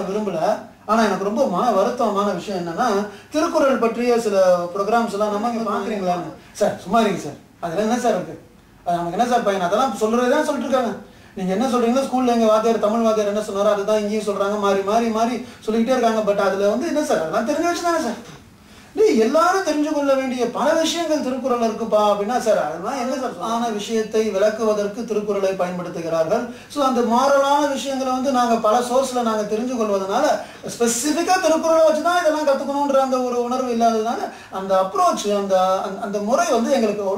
பண்ண விரும்பல. ஆனா எனக்கு ரொம்ப வருத்தமான விஷயம் என்னன்னா, திருக்குறள் பற்றிய சில ப்ரோக்ராம்ஸ் எல்லாம் நம்ம இங்க பாக்குறீங்களான்னு. சார் சும்மா இருங்க சார், அதெல்லாம் என்ன சார் இருக்கு, அது நமக்கு என்ன சார் பையன், அதெல்லாம் சொல்றதுதான் சொல்லிட்டு இருக்காங்க. நீங்க என்ன சொல்றீங்களோ, ஸ்கூல்ல எங்க வாத்தியார் தமிழ் வாத்தியார் என்ன சொன்னாரோ அதுதான் இங்கேயும் சொல்றாங்க, மாறி மாறி மாறி சொல்லிக்கிட்டே இருக்காங்க. பட் அதுல வந்து என்ன சார், அதெல்லாம் தெரிஞ்சு வச்சுதானே சார், நீ எல்லாரும் தெரிஞ்சு கொள்ள வேண்டிய பல விஷயங்கள் திருக்குறள் இருக்குப்பா அப்படின்னா சார் அதெல்லாம் என்ன சார், ஆன விஷயத்தை விளக்குவதற்கு திருக்குறளை பயன்படுத்துகிறார்கள். ஸோ அந்த மாரலான விஷயங்களை வந்து நாங்க பல சோர்ஸ்ல நாங்க தெரிஞ்சு கொள்வதனால ஸ்பெசிஃபிக்கா திருக்குறளை வச்சுதான் இதெல்லாம் கத்துக்கணுன்ற அந்த ஒரு உணர்வு இல்லாததுனால அந்த அப்ரோச் அந்த அந்த முறை வந்து எங்களுக்கு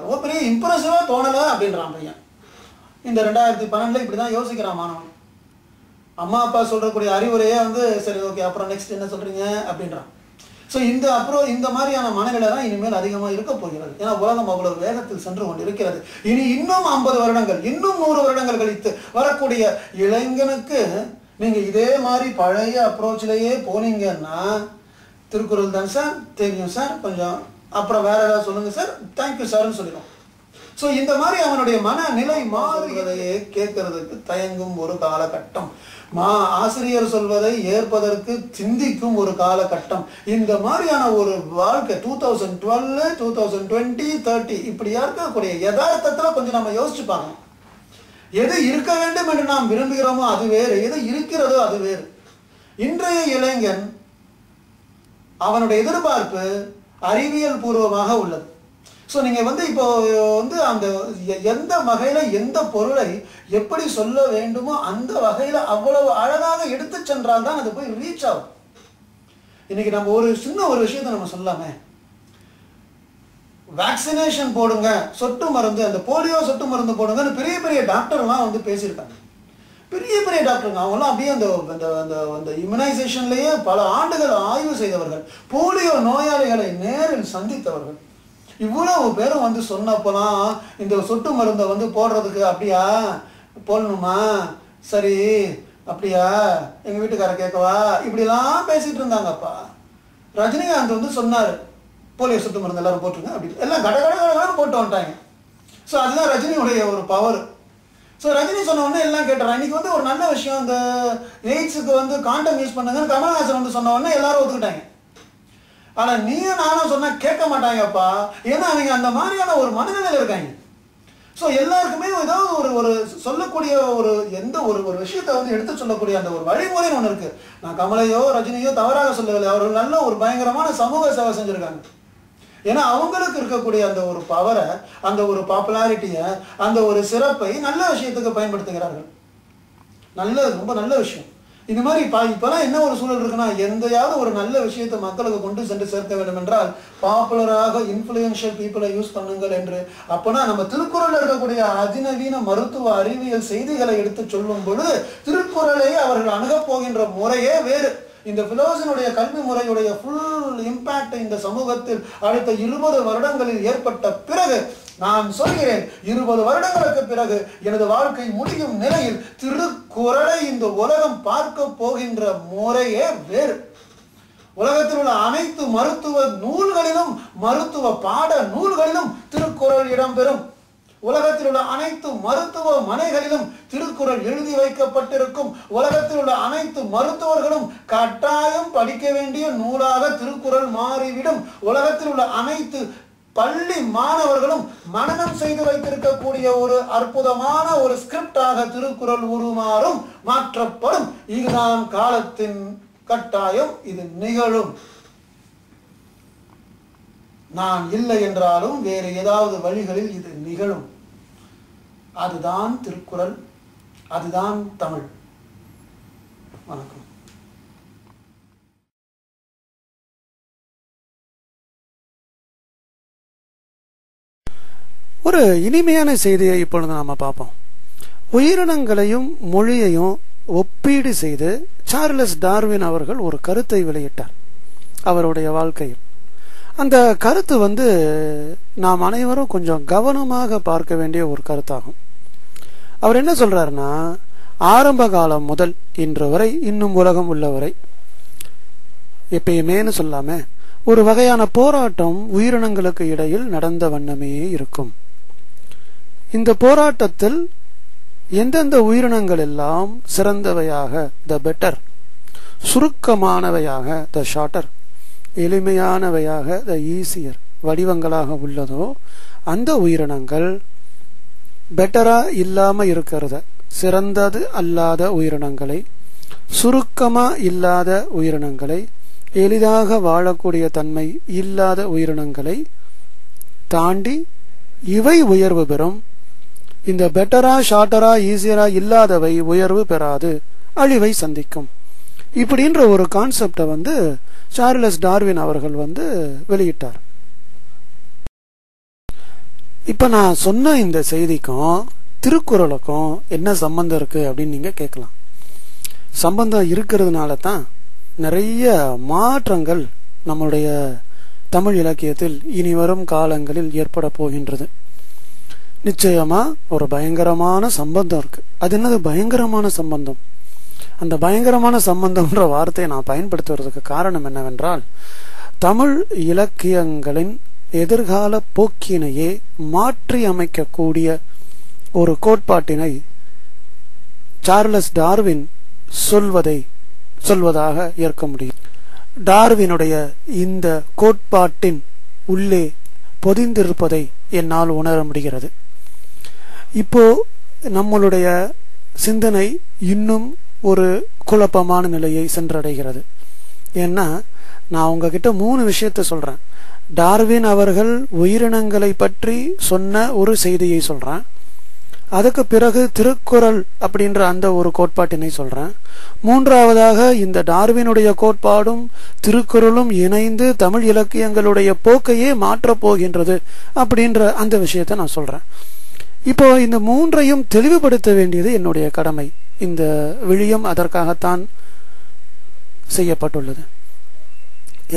ரொம்ப பெரிய இம்ப்ரெசிவா தோணலை அப்படின்றான் பையன். இந்த 2012 இப்படிதான் யோசிக்கிறான் மாணவன். அம்மா அப்பா சொல்றக்கூடிய அறிவுரையே வந்து சரி ஓகே அப்புறம் நெக்ஸ்ட் என்ன சொல்றீங்க அப்படின்றான். ஸோ இந்த மாதிரியான மனநிலை தான் இனிமேல் அதிகமாக இருக்க போகிறது. ஏன்னா உலகம் அவ்வளவு வேகத்தில் சென்று கொண்டு இருக்கிறது. இன்னும் 50 வருடங்கள் இன்னும் 100 வருடங்கள் கழித்து வரக்கூடிய இளைஞனுக்கு நீங்க இதே மாதிரி பழைய அப்ரோச்சிலேயே போனீங்கன்னா, திருக்குறள் தான் சார் தெரியும் சார், கொஞ்சம் அப்புறம் வேற ஏதாவது சொல்லுங்க சார், தேங்க்யூ சார்ன்னு சொல்லிடும். ஸோ இந்த மாதிரி அவனுடைய மனநிலை மாறுகிறதையே கேட்கறதுக்கு தயங்கும் ஒரு காலகட்டம், ஆசிரியர் சொல்வதை ஏற்பதற்கு சிந்திக்கும் ஒரு காலகட்டம். இந்த மாதிரியான ஒரு வாழ்க்கை 2012, 2020, 30 இப்படியா இருக்கக்கூடிய யதார்த்தத்துல கொஞ்சம் நம்ம யோசிச்சு பார்க்கணும். எது இருக்க வேண்டும் என்று நாம் விரும்புகிறோமோ அது வேறு, எது இருக்கிறதோ அது வேறு. இன்றைய இளைஞன் அவனுடைய எதிர்பார்ப்பு அறிவியல் பூர்வமாக உள்ளது. ஸோ நீங்க வந்து இப்போ வந்து அந்த எந்த வகையில எந்த பொருளை எப்படி சொல்ல வேண்டுமோ அந்த வகையில அவ்வளவு அழகாக எடுத்து சென்றால் தான் அது போய் ரீச் ஆகும். இன்னைக்கு நம்ம ஒரு சின்ன ஒரு விஷயத்தை நம்ம சொல்லாமே, வேக்சினேஷன் போடுங்க, சொட்டு மருந்து, அந்த போலியோ சொட்டு மருந்து போடுங்கன்னு பெரிய பெரிய டாக்டர்லாம் வந்து பேசியிருக்காங்க. பெரிய பெரிய டாக்டருங்க அவங்களாம் அப்படியே அந்த இம்யூனைசேஷன்லயே பல ஆண்டுகள் ஆய்வு செய்தவர்கள், போலியோ நோயாளிகளை நேரில் சந்தித்தவர்கள். இவ்வளவு பேரும் வந்து சொன்னப்போலாம் இந்த சொட்டு மருந்தை வந்து போடுறதுக்கு அப்படியா போடணுமா, சரி அப்படியா எங்க வீட்டுக்கார கேட்கவா, இப்படிலாம் பேசிட்டு இருந்தாங்கப்பா. ரஜினிகாந்த் வந்து சொன்னாரு போலியோ சொட்டு மருந்து எல்லாரும் போட்டுருங்க அப்படி, எல்லாம் கடகடன்னு போட்டு வந்துட்டாங்க. ஸோ அதுதான் ரஜினியுடைய ஒரு பவர். ஸோ ரஜினி சொன்ன உடனே எல்லாம் கேட்டுறான். இன்னைக்கு வந்து ஒரு நல்ல விஷயம், இந்த எய்ட்ஸுக்கு வந்து காண்டம் யூஸ் பண்ணுங்கன்னு கமல்ஹாசன் வந்து சொன்ன உடனே எல்லாரும் ஒத்துக்கிட்டாங்க. ஆனா நீயும் நானும் சொன்னா கேட்க மாட்டாங்கப்பா, ஏன்னா அவங்க அந்த மாதிரியான ஒரு மனநிலையில இருக்காங்க. ஸோ எல்லாருக்குமே ஏதாவது ஒரு சொல்லக்கூடிய ஒரு எந்த ஒரு விஷயத்தை வந்து எடுத்து சொல்லக்கூடிய அந்த ஒரு வழிமுறைன்னு ஒன்று இருக்கு. நான் கமலையோ ரஜினியோ தவறாக சொல்லவில்லை, அவர்கள் நல்ல ஒரு பயங்கரமான சமூக சேவை செஞ்சிருக்காங்க. ஏன்னா அவங்களுக்கு இருக்கக்கூடிய அந்த ஒரு பவரை, அந்த ஒரு பாப்புலாரிட்டியை, அந்த ஒரு சிறப்பை நல்ல விஷயத்துக்கு பயன்படுத்துகிறார்கள். ரொம்ப நல்ல விஷயம். இது மாதிரி இப்பெல்லாம் என்ன ஒரு சூழல் இருக்குன்னா, எந்தையாவது ஒரு நல்ல விஷயத்தை மக்களுக்கு கொண்டு சென்று சேர்க்க வேண்டும் என்றால் பாப்புலராக இன்ஃப்ளூயன்ஷியல் பீப்புளை யூஸ் பண்ணுங்கள் என்று. அப்பனா நம்ம திருக்குறள் இருக்கக்கூடிய அதிநவீன மருத்துவ அறிவியல் செய்திகளை எடுத்து சொல்லும் பொழுது திருக்குறளை அவர்கள் அணுகப் போகின்ற முறையே வேறு. இந்த பிலோசனுடைய கல்வி முறையுடைய ஃபுல் இம்பாக்ட் இந்த சமூகத்தில் அடுத்த 20 வருடங்களில் ஏற்பட்ட பிறகு, நான் சொல்கிறேன் 20 வருடங்களுக்கு பிறகு எனது வாழ்க்கை முடியும் நிலையில் திருக்குறளை இந்த உலகம் பார்க்க போகின்ற முறையே வேறு. உலகத்தில் உள்ள அனைத்து மருத்துவ நூல்களிலும், மருத்துவ பாட நூல்களிலும் திருக்குறள் இடம்பெறும். உலகத்தில் உள்ள அனைத்து மருத்துவ மனைகளிலும் திருக்குறள் எழுதி வைக்கப்பட்டிருக்கும். உலகத்தில் உள்ள அனைத்து மருத்துவர்களும் கட்டாயம் படிக்க வேண்டிய நூலாக திருக்குறள் மாறிவிடும். உலகத்தில் உள்ள அனைத்து பள்ளி மாணவர்களும் மனனம் செய்து வைத்திருக்கக்கூடிய ஒரு அற்புதமான ஒரு ஸ்கிரிப்டாக திருக்குறள் உருமாறும், மாற்றப்படும். இதுதான் காலத்தின் கட்டாயம், இது நிகழும். நான் இல்லை என்றாலும் வேறு ஏதாவது வழிகளில் இது நிகழும். அதுதான் திருக்குறள், அதுதான் தமிழ். வணக்கம். ஒரு இனிமையான செய்தியை இப்பொழுது நாம பார்ப்போம். உயிரினங்களையும் மொழியையும் ஒப்பீடு செய்து சார்லஸ் டார்வின் அவர்கள் ஒரு கருத்தை வெளியிட்டார் அவருடைய வாழ்க்கையில். அந்த கருத்து நாம் அனைவரும் கொஞ்சம் கவனமாக பார்க்க வேண்டிய ஒரு கருத்தாகும். அவர் என்ன சொல்றாருன்னா, ஆரம்ப காலம் முதல் இன்று வரை, இன்னும் உலகம் உள்ளவரை, எப்பயுமேன்னு சொல்லாம ஒரு வகையான போராட்டம் உயிரினங்களுக்கு இடையில் நடந்த வண்ணமே இருக்கும். இந்த போராட்டத்தில் எந்தெந்த உயிரினங்கள் எல்லாம் சிறந்தவையாக, த பெட்டர் சுருக்கமானவையாக த ஷார்ட்டர், எளிமையானவையாக த ஈஸியர் வடிவங்களாக உள்ளதோ அந்த உயிரினங்கள் பெட்டரா இல்லாம இருக்கிறத, சிறந்தது அல்லாத உயிரினங்களை, சுருக்கமா இல்லாத உயிரினங்களை, எளிதாக வாழக்கூடிய தன்மை இல்லாத உயிரினங்களை தாண்டி இவை உயர்வு பெறும். இந்த பெட்டரா ஷார்ட்டரா ஈஸியரா இல்லாதவை உயர்வு பெறாது, அழிவை சந்திக்கும். இப்படின்ற ஒரு கான்செப்டை சார்லஸ் டார்வின் அவர்கள் வெளியிட்டார். இப்ப நான் சொன்ன இந்த செய்திக்கும் திருக்குறளுக்கும் என்ன சம்பந்தம் இருக்கு அப்படின்னு நீங்க கேட்கலாம். சம்பந்தம் இருக்கிறதுனால தான் நிறைய மாற்றங்கள் நம்முடைய தமிழ் இலக்கியத்தில் இனி வரும் காலங்களில் ஏற்பட போகின்றது. நிச்சயமா ஒரு பயங்கரமான சம்பந்தம் இருக்கு. அது என்னது பயங்கரமான சம்பந்தம்? அந்த பயங்கரமான சம்பந்தம்ன்ற வார்த்தையை நான் பயன்படுத்துவதற்கு காரணம் என்னவென்றால், தமிழ் இலக்கியங்களின் எதிர்கால போக்கினையே மாற்றி அமைக்கக்கூடிய ஒரு கோட்பாட்டினை சார்லஸ் டார்வின் சொல்வதாக ஏற்க முடியும். டார்வினுடைய இந்த கோட்பாட்டின் உள்ளே பொதிந்திருப்பதை என்னால் உணர முடிகிறது. இப்போ நம்மளுடைய சிந்தனை இன்னும் ஒரு குழப்பமான நிலையை சென்றடைகிறது. ஏன்னா நான் உங்ககிட்ட 3 விஷயத்த சொல்றேன். டார்வின் அவர்கள் உயிரினங்களை பற்றி சொன்ன ஒரு செய்தியை சொல்றேன். அதுக்கு பிறகு திருக்குறள் அப்படின்ற அந்த ஒரு கோட்பாட்டினை சொல்றேன். 3ஆவதாக இந்த டார்வினுடைய கோட்பாடும் திருக்குறளும் இணைந்து தமிழ் இலக்கியங்களுடைய போக்கையே மாற்றப் போகின்றது அப்படின்ற அந்த விஷயத்த நான் சொல்றேன். இப்போ இந்த 3ஐயும் தெளிவுபடுத்த வேண்டியது என்னுடைய கடமை. இந்த விழியம் அதற்காகத்தான் செய்யப்பட்டுள்ளது.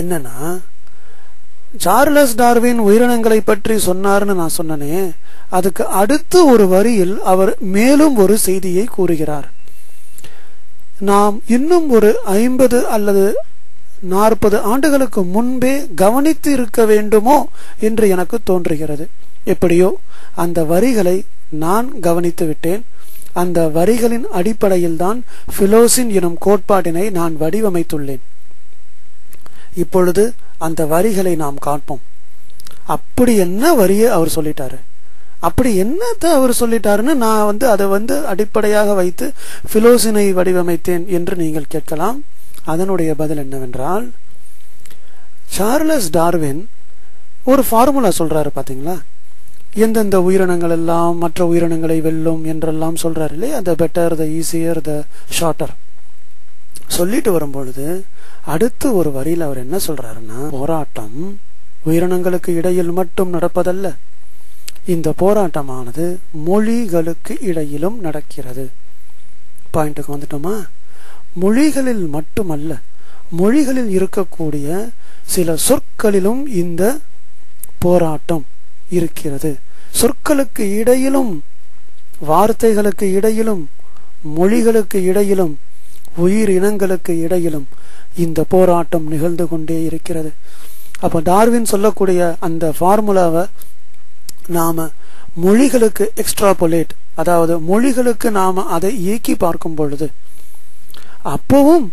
என்னன்னா, சார்லஸ் டார்வின் உயிரினங்களை பற்றி சொன்னார்னு நான் சொன்னனே, அதுக்கு அடுத்து ஒரு வரியில் அவர் மேலும் ஒரு செய்தியை கூறுகிறார். நாம் இன்னும் ஒரு 50 அல்லது 40 ஆண்டுகளுக்கு முன்பே கவனித்து இருக்க வேண்டுமோ என்று எனக்கு தோன்றுகிறது. எப்படியோ அந்த வரிகளை நான் கவனித்து விட்டேன். அந்த வரிகளின் அடிப்படையில் தான் பிலோசின் எனும் கோட்பாட்டினை நான் வடிவமைத்துள்ளேன். இப்பொழுது அந்த வரிகளை நாம் காண்போம். அப்படி என்ன வரியை அவர் சொல்லிட்டாரு, அப்படி என்னத்தை அவர் சொல்லிட்டாருன்னு நான் அதை அடிப்படையாக வைத்து பிலோசினை வடிவமைத்தேன் என்று நீங்கள் கேட்கலாம். அதனுடைய பதில் என்னவென்றால், சார்லஸ் டார்வின் ஒரு ஃபார்முலா சொல்றாரு. பாத்தீங்களா, எந்தெந்த உயிரினங்கள் எல்லாம் மற்ற உயிரினங்களை வெல்லும் என்றெல்லாம் சொல்றாரு இல்லையா, the better, the easier, the shorter சொல்லிட்டு வரும்பொழுது அடுத்து ஒரு வரியில் அவர் என்ன சொல்றாருன்னா, போராட்டம் உயிரினங்களுக்கு இடையில் மட்டும் நடப்பதல்ல, இந்த போராட்டமானது மொழிகளுக்கு இடையிலும் நடக்கிறது. பாயிண்ட்டுக்கு வந்துட்டோமா? மொழிகளில் மட்டுமல்ல, மொழிகளில் இருக்கக்கூடிய சில சொற்களிலும் இந்த போராட்டம் இருக்கிறது. சொற்களுக்கு இடையிலும், வார்த்தைகளுக்கு இடையிலும், மொழிகளுக்கு இடையிலும், உயிரினங்களுக்கு இடையிலும் இந்த போராட்டம் நிகழ்ந்து கொண்டே இருக்கிறது. அப்ப டார்வின் சொல்லக்கூடிய அந்த ஃபார்முலாவை நாம மொழிகளுக்கு எக்ஸ்ட்ராபோலேட், அதாவது மொழிகளுக்கு நாம அதை இயக்கி பார்க்கும் பொழுது அப்பவும்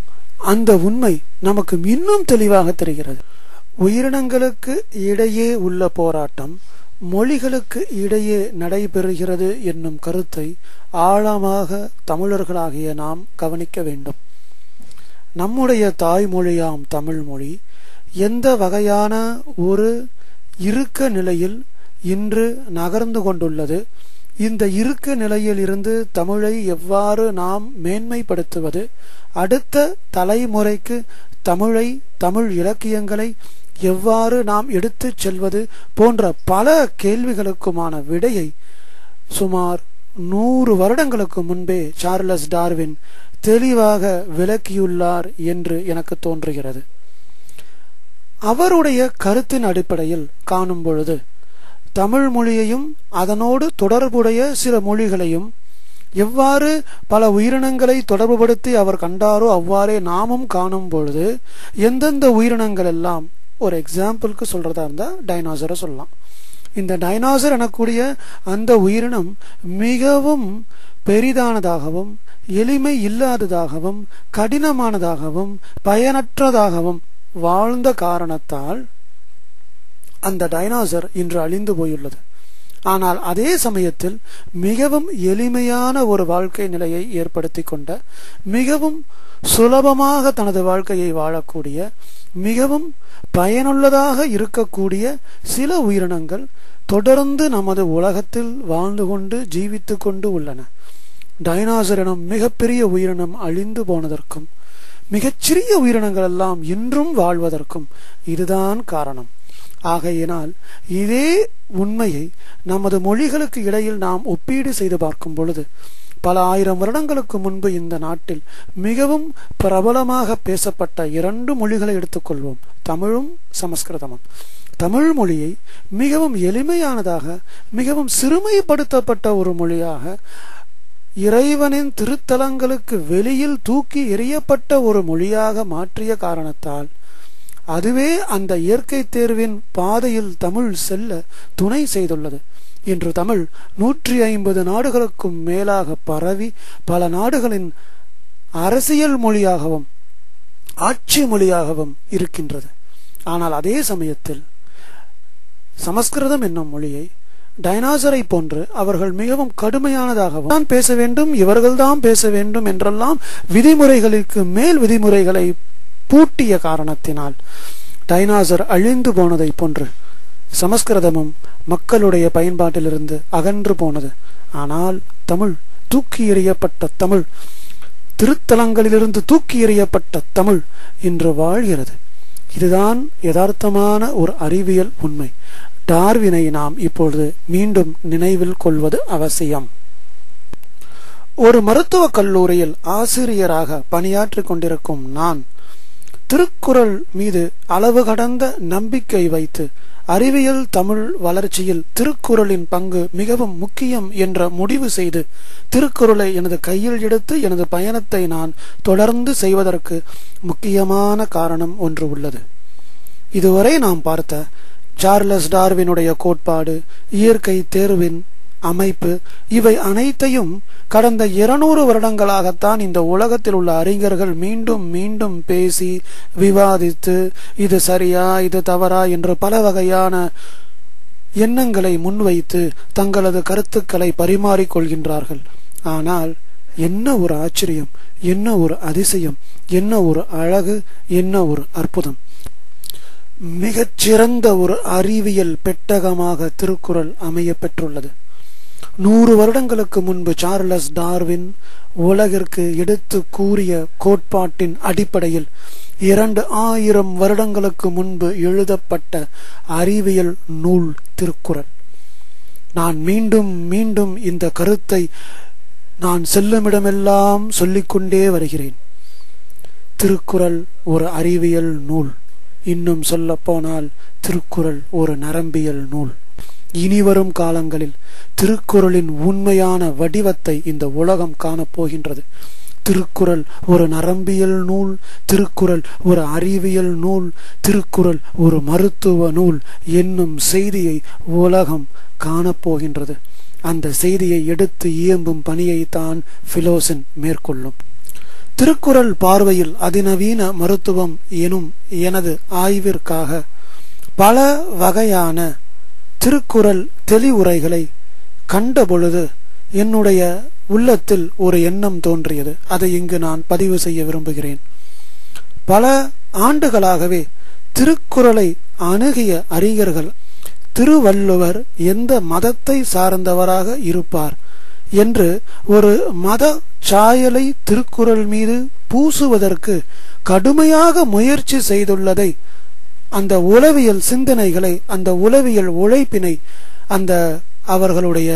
அந்த உண்மை நமக்கு இன்னும் தெளிவாக தெரிகிறது. உயிரினங்களுக்கு இடையே உள்ள போராட்டம் மொழிகளுக்கு இடையே நடைபெறுகிறது என்னும் கருத்தை ஆழமாக தமிழர்களாகிய நாம் கவனிக்க வேண்டும். நம்முடைய தாய்மொழியாம் தமிழ் மொழி எந்த வகையான ஒரு இறுக்க நிலையில் இன்று நகர்ந்து கொண்டுள்ளது, இந்த இறுக்க நிலையில் இருந்து தமிழை எவ்வாறு நாம் மேன்மைப்படுத்துவது, அடுத்த தலைமுறைக்கு தமிழை, தமிழ் இலக்கியங்களை எவ்வாறு நாம் எடுத்துச் செல்வது போன்ற பல கேள்விகளுக்குமான விடையை சுமார் 100 வருடங்களுக்கு முன்பே சார்லஸ் டார்வின் தெளிவாக விளக்கியுள்ளார் என்று எனக்கு தோன்றுகிறது. அவருடைய கருத்தின் அடிப்படையில் காணும் பொழுது தமிழ் மொழியையும் அதனோடு தொடர்புடைய சில மொழிகளையும் எவ்வாறு பல உயிரினங்களை தொடர்புபடுத்தி அவர் கண்டாரோ அவ்வாறே நாமும் காணும் பொழுது எந்தெந்த உயிரினங்கள் எல்லாம், ஒரு எக்ஸாம்பிளுக்கு சொல்றதா இருந்தா டைனோசரை சொல்லலாம். இந்த டைனோசர் எனக்கூடிய அந்த உயிரினம் மிகவும் பெரிதானதாகவும் எளிமை இல்லாததாகவும் கடினமானதாகவும் பயனற்றதாகவும் வாழ்ந்த காரணத்தால் அந்த டைனோசர் இன்று அழிந்து போயுள்ளது. ஆனால் அதே சமயத்தில் மிகவும் எளிமையான ஒரு வாழ்க்கை நிலையை ஏற்படுத்தி கொண்ட, மிகவும் சுலபமாக தனது வாழ்க்கையை வாழக்கூடிய, மிகவும் பயனுள்ளதாக இருக்கக்கூடிய சில உயிரினங்கள் தொடர்ந்து நமது உலகத்தில் வாழ்ந்து கொண்டு ஜீவித்து கொண்டு உள்ளன. டைனோசர் எனும் மிகப்பெரிய உயிரினம் அழிந்து போனதற்கும் மிகச்சிறிய உயிரினங்கள் எல்லாம் இன்றும் வாழ்வதற்கும் இதுதான் காரணம். ஆகையினால் இதே உண்மையை நமது மொழிகளுக்கு இடையில் நாம் ஒப்பீடு செய்து பார்க்கும் பொழுது, பல ஆயிரம் வருடங்களுக்கு முன்பு இந்த நாட்டில் மிகவும் பிரபலமாக பேசப்பட்ட 2 மொழிகளை எடுத்துக்கொள்வோம், தமிழும் சமஸ்கிருதமும். தமிழ் மொழியை மிகவும் எளிமையானதாக, மிகவும் சிறுமைப்படுத்தப்பட்ட ஒரு மொழியாக, இறைவனின் திருத்தலங்களுக்கு வெளியில் தூக்கி எறியப்பட்ட ஒரு மொழியாக மாற்றிய காரணத்தால் அதுவே அந்த இயற்கை தேர்வின் பாதையில் தமிழ் செல்ல துணை செய்துள்ளது. இன்று தமிழ் 150 நாடுகளுக்கும் மேலாக பரவி பல நாடுகளின் அரசியல் மொழியாகவும் ஆட்சி மொழியாகவும் இருக்கின்றது. ஆனால் அதே சமயத்தில் சமஸ்கிருதம் என்னும் மொழியை டைனோசரை போன்று அவர்கள் மிகவும் கடுமையானதாகவும் தான் பேச வேண்டும், இவர்கள்தான் பேச வேண்டும் என்றெல்லாம் விதிமுறைகளுக்கு மேல் விதிமுறைகளை பூட்டிய காரணத்தினால் டைனோசர் அழிந்து போனதை போன்று சமஸ்கிருதமும் மக்களுடைய பயன்பாட்டிலிருந்து அகன்று போனது. ஆனால் தமிழ், தூக்கி எறியப்பட்ட தமிழ், திருத்தலங்களிலிருந்து தூக்கி எறியப்பட்ட தமிழ் இன்று வாழ்கிறது. இதுதான் யதார்த்தமான ஒரு அறிவியல் உண்மை. டார்வினை நாம் இப்பொழுது மீண்டும் நினைவில் கொள்வது அவசியம். ஒரு மருத்துவக் கல்லூரியில் ஆசிரியராக பணியாற்றிக் கொண்டிருக்கும் நான் திருக்குறள் மீது அளவு கடந்த நம்பிக்கை வைத்து அறிவியல் தமிழ் வளர்ச்சியில் திருக்குறளின் பங்கு மிகவும் முக்கியம் என்ற முடிவு செய்து திருக்குறளை எனது கையில் எடுத்து எனது பயணத்தை நான் தொடர்ந்து செய்வதற்கு முக்கியமான காரணம் ஒன்று உள்ளது. இதுவரை நாம் பார்த்த சார்லஸ் டார்வினுடைய கோட்பாடு, இயற்கை தேர்வின் அமைப்பு, இவை அனைத்தையும் கடந்த 200 வருடங்களாகத்தான் இந்த உலகத்தில் உள்ள அறிஞர்கள் மீண்டும் மீண்டும் பேசி விவாதித்து இது சரியா இது தவறா என்று பல வகையான எண்ணங்களை முன்வைத்து தங்களது கருத்துக்களை பரிமாறிக்கொள்கின்றார்கள். ஆனால் என்ன ஒரு ஆச்சரியம், என்ன ஒரு அதிசயம், என்ன ஒரு அழகு, என்ன ஒரு அற்புதம்! மிகச்சிறந்த ஒரு அறிவியல் பெட்டகமாக திருக்குறள் அமைய பெற்றுள்ளது. 100 வருடங்களுக்கு முன்பு சார்லஸ் டார்வின் உலகிற்கு எடுத்து கூறிய கோட்பாட்டின் அடிப்படையில் 2000 வருடங்களுக்கு முன்பு எழுதப்பட்ட அறிவியல் நூல் திருக்குறள். நான் மீண்டும் மீண்டும் இந்த கருத்தை நான் செல்லுமிடமெல்லாம் சொல்லிக்கொண்டே வருகிறேன். திருக்குறள் ஒரு அறிவியல் நூல். இன்னும் சொல்ல போனால் திருக்குறள் ஒரு நரம்பியல் நூல். இனிவரும் காலங்களில் திருக்குறளின் உண்மையான வடிவத்தை இந்த உலகம் காணப்போகின்றது. திருக்குறள் ஒரு நரம்பியல் நூல், திருக்குறள் ஒரு அறிவியல் நூல், திருக்குறள் ஒரு மருத்துவ நூல் என்னும் செய்தியை உலகம் காணப்போகின்றது. அந்த செய்தியை எடுத்து இயம்பும் பணியை தான் பிலோசன் மேற்கொள்ளும். திருக்குறள் பார்வையில் அதிநவீன மருத்துவம் எனும் எனது ஆய்விற்காக பல வகையான திருக்குறள் தெளிவுரைகளை கண்டபொழுது என்னுடைய உள்ளத்தில் ஒரு எண்ணம் தோன்றியது. அதை இங்கு நான் பதிவு செய்ய விரும்புகிறேன். பல ஆண்டுகளாகவே திருக்குறளை அணுகிய அறிஞர்கள் திருவள்ளுவர் எந்த மதத்தை சார்ந்தவராக இருப்பார் என்று ஒரு மத சாயலை திருக்குறள் மீது பூசுவதற்கு கடுமையாக முயற்சி செய்துள்ளதை, அந்த உளவியல் சிந்தனைகளை, அந்த உளவியல் உழைப்பினை அந்த அவர்களுடைய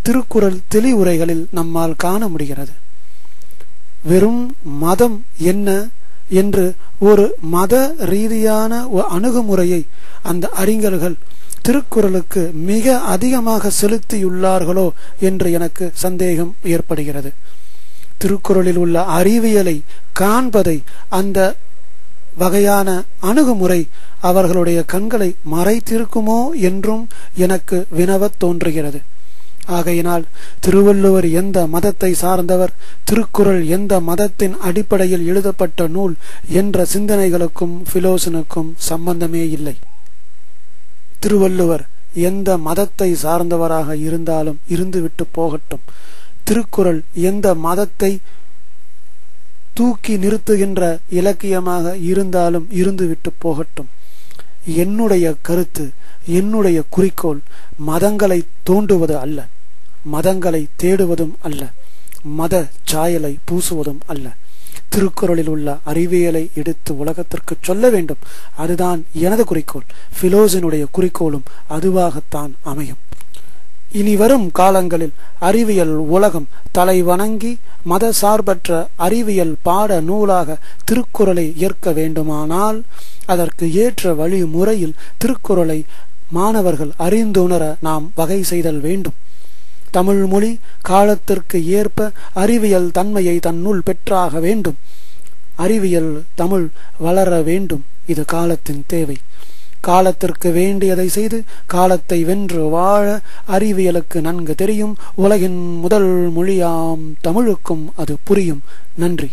திருக்குறள் தெளிவுரைகளில் நம்மால் காண முடிகிறது. வெறும் மதம் என்ன என்று ஒரு மத ரீதியான அணுகுமுறையை அந்த அறிஞர்கள் திருக்குறளுக்கு மிக அதிகமாக செலுத்தியுள்ளார்களோ என்று எனக்கு சந்தேகம் ஏற்படுகிறது. திருக்குறளில் உள்ள அறிவியலை காண்பதை, அந்த வகையான அணுகுமுறை அவர்களுடைய கண்களை மறைத்திருக்குமோ என்றும் எனக்கு வினவத் தோன்றுகிறது. ஆகையினால் திருவள்ளுவர் எந்த மதத்தை சார்ந்தவர், திருக்குறள் எந்த மதத்தின் அடிப்படையில் எழுதப்பட்ட நூல் என்ற சிந்தனைகளுக்கும் பிலோசனுக்கும் சம்பந்தமே இல்லை. திருவள்ளுவர் எந்த மதத்தை சார்ந்தவராக இருந்தாலும் இருந்துவிட்டு போகட்டும். திருக்குறள் எந்த மதத்தை தூக்கி நிறுத்துகின்ற இலக்கியமாக இருந்தாலும் இருந்துவிட்டு போகட்டும். என்னுடைய கருத்து, என்னுடைய குறிக்கோள் மதங்களை தோண்டுவது அல்ல, மதங்களை தேடுவதும் அல்ல, மத சாயலை பூசுவதும் அல்ல. திருக்குறளில் உள்ள அறிவியலை எடுத்து உலகத்திற்கு சொல்ல வேண்டும். அதுதான் எனது குறிக்கோள். பிலோசனுடைய குறிக்கோளும் அதுவாகத்தான் அமையும். இனி வரும் காலங்களில் அறிவியல் உலகம் தலை வணங்கி மத சார்பற்ற அறிவியல் பாட நூலாக திருக்குறளை ஏற்க வேண்டுமானால் அதற்கு ஏற்ற வழிமுறையில் திருக்குறளை மாணவர்கள் அறிந்துணர நாம் வகை செய்தல் வேண்டும். தமிழ் மொழி காலத்திற்கு ஏற்ப அறிவியல் தன்மையை தன்னுள் பெற்றாக வேண்டும். அறிவியல் தமிழ் வளர வேண்டும். இது காலத்தின் தேவை. காலத்திற்கு வேண்டியதை செய்து காலத்தை வென்று வாழ அறிவியலுக்கு நன்கு தெரியும். உலகின் முதல் மொழியாம் தமிழுக்கும் அது புரியும். நன்றி.